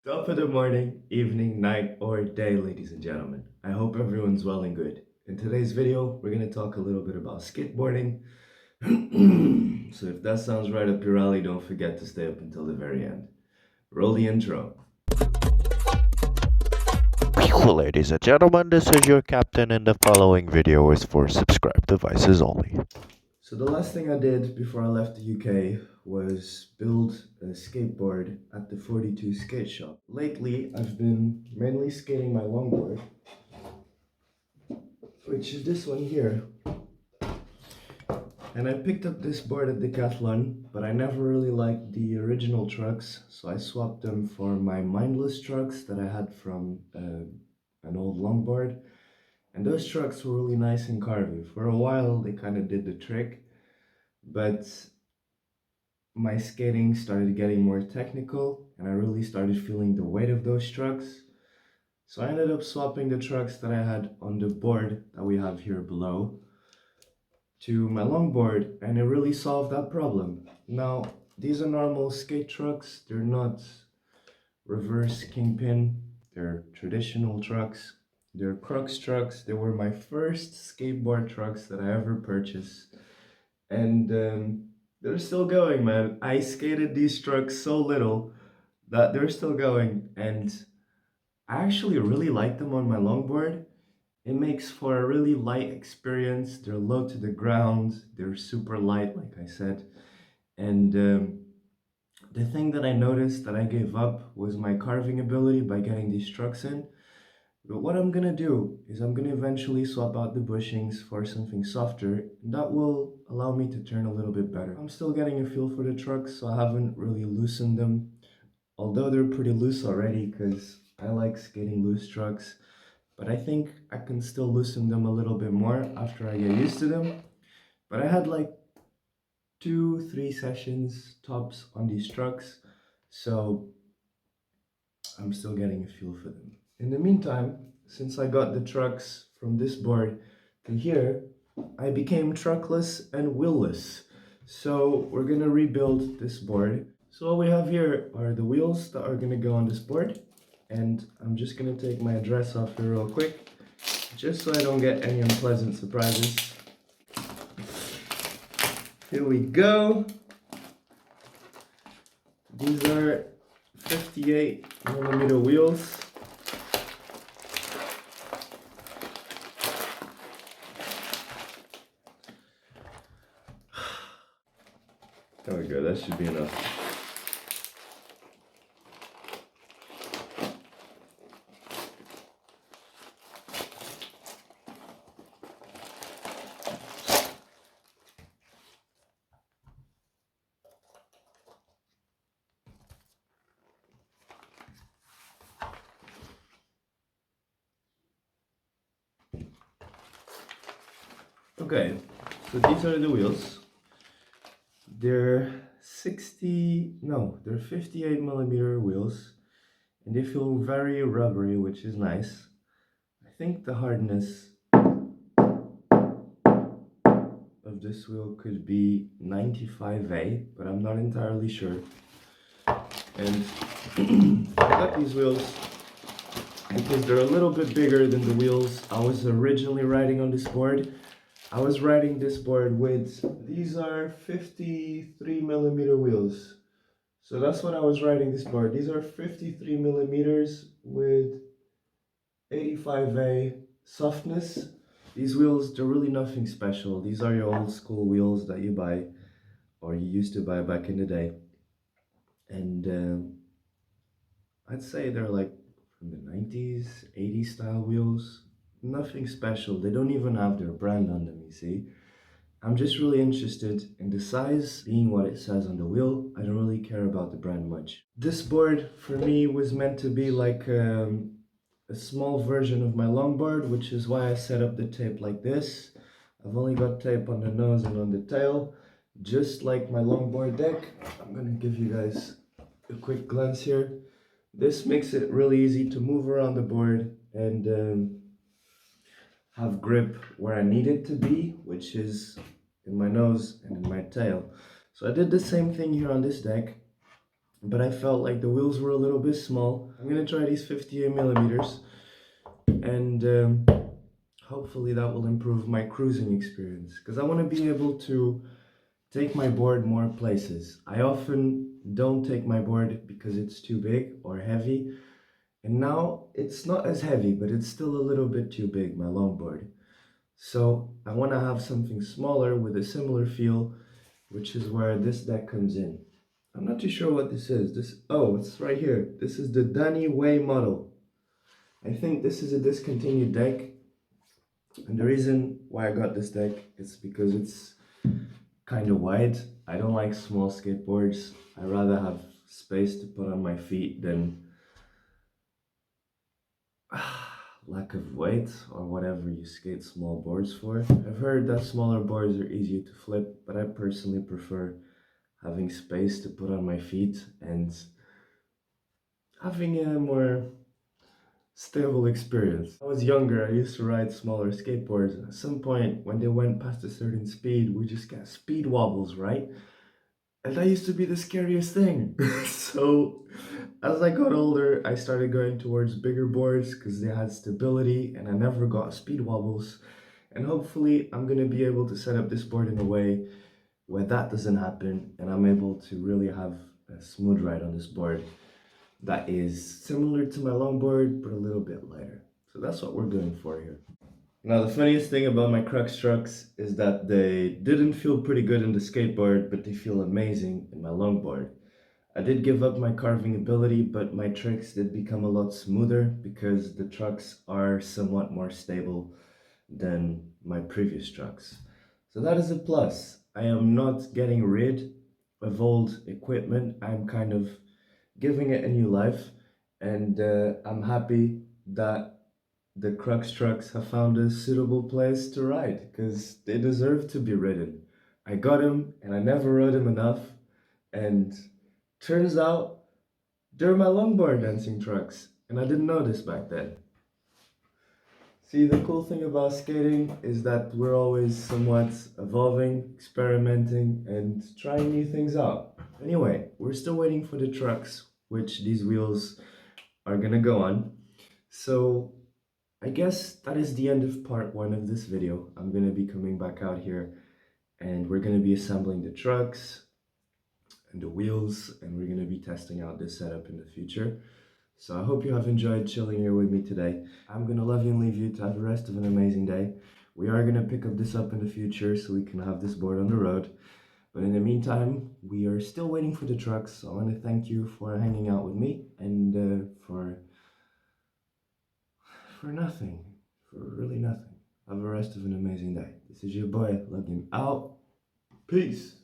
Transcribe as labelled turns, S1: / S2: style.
S1: Top of the morning, evening, night, or day, ladies and gentlemen. I hope everyone's well and good. In today's video, we're going to talk a little bit about skateboarding. So if that sounds right up your alley, don't forget to stay up until the very end. Roll the intro.
S2: Ladies and gentlemen, this is your captain, and the following video is for subscribed devices only.
S1: So the last thing I did before I left the UK was build a skateboard at the 42 skate shop. Lately, I've been mainly skating my longboard, which is this one here. And I picked up this board at Decathlon, but I never really liked the original trucks, so I swapped them for my mindless trucks that I had from an old longboard. And those trucks were really nice and carvy. For a while, they kind of did the trick, but my skating started getting more technical, and I really started feeling the weight of those trucks. So I ended up swapping the trucks that I had on the board that we have here below to my longboard, and it really solved that problem. Now, these are normal skate trucks. They're not reverse kingpin. They're traditional trucks. They're crux trucks. They were my first skateboard trucks that I ever purchased. And they're still going, man. I skated these trucks so little that they're still going. And I actually really like them on my longboard. It makes for a really light experience. They're low to the ground. They're super light, like I said. And the thing that I noticed that I gave up was my carving ability by getting these trucks in. But what I'm gonna do is I'm gonna eventually swap out the bushings for something softer, and that will allow me to turn a little bit better. I'm still getting a feel for the trucks, so I haven't really loosened them, although they're pretty loose already because I like skating loose trucks. But I think I can still loosen them a little bit more after I get used to them. But I had like 2-3 sessions tops on these trucks, so I'm still getting a feel for them. In the meantime, since I got the trucks from this board to here, I became truckless and wheelless. So we're gonna rebuild this board. So what we have here are the wheels that are gonna go on this board. And I'm just gonna take my address off here real quick, just so I don't get any unpleasant surprises. Here we go. These are 58mm wheels. There we go, that should be enough. Okay, so these are the wheels. They're 58mm wheels, and they feel very rubbery, which is nice. I think the hardness of this wheel could be 95A, but I'm not entirely sure. And I got these wheels because they're a little bit bigger than the wheels I was originally riding on this board. I was riding this board with, these are 53mm wheels. So that's what I was riding this board. These are 53mm with 85A softness. These wheels, they're really nothing special. These are your old school wheels that you buy, or you used to buy back in the day. And I'd say they're like from the 90s, 80s style wheels. Nothing special. They don't even have their brand on them, you see. I'm just really interested in the size being what it says on the wheel. I don't really care about the brand much. This board for me was meant to be like a small version of my longboard, which is why I set up the tape like this. I've only got tape on the nose and on the tail, just like my longboard deck. I'm gonna give you guys a quick glance here. This makes it really easy to move around the board and have grip where I need it to be, which is in my nose and in my tail. So I did the same thing here on this deck. but I felt like the wheels were a little bit small. I'm gonna try these 58 millimeters, and hopefully that will improve my cruising experience, because I want to be able to take my board more places. I often don't take my board because it's too big or heavy, and now it's not as heavy, but it's still a little bit too big, my longboard. So I want to have something smaller with a similar feel, which is where this deck comes in. I'm not too sure what this is. Oh, it's right here. This is the Danny Way model. I think this is a discontinued deck, and the reason why I got this deck is because it's kind of wide. I don't like small skateboards. I rather have space to put on my feet than lack of weight or whatever you skate small boards for. I've heard that smaller boards are easier to flip, but I personally prefer having space to put on my feet and having a more stable experience. When I was younger, I used to ride smaller skateboards, and at some point when they went past a certain speed, we just got speed wobbles, right? And that used to be the scariest thing. So as I got older, I started going towards bigger boards because they had stability and I never got speed wobbles. And hopefully I'm going to be able to set up this board in a way where that doesn't happen and I'm able to really have a smooth ride on this board that is similar to my longboard but a little bit lighter. So that's what we're going for here. Now, the funniest thing about my Crux trucks is that they didn't feel pretty good in the skateboard, but they feel amazing in my longboard. I did give up my carving ability, but my tricks did become a lot smoother because the trucks are somewhat more stable than my previous trucks. So that is a plus. I am not getting rid of old equipment. I'm kind of giving it a new life, and I'm happy that the Crux trucks have found a suitable place to ride because they deserve to be ridden. I got him and I never rode him enough, and turns out they're my longboard dancing trucks, and I didn't know this back then. See, the cool thing about skating is that we're always somewhat evolving, experimenting, and trying new things out. Anyway, we're still waiting for the trucks, which these wheels are gonna go on. So I guess that is the end of part one of this video. I'm gonna be coming back out here and we're gonna be assembling the trucks and the wheels, and we're gonna be testing out this setup in the future. So I hope you have enjoyed chilling here with me today. I'm gonna love you and leave you to have the rest of an amazing day. We are gonna pick up this up in the future so we can have this board on the road. But in the meantime, we are still waiting for the trucks. So I want to thank you for hanging out with me and for nothing, for really nothing. Have the rest of an amazing day. This is your boy, logging out. Peace.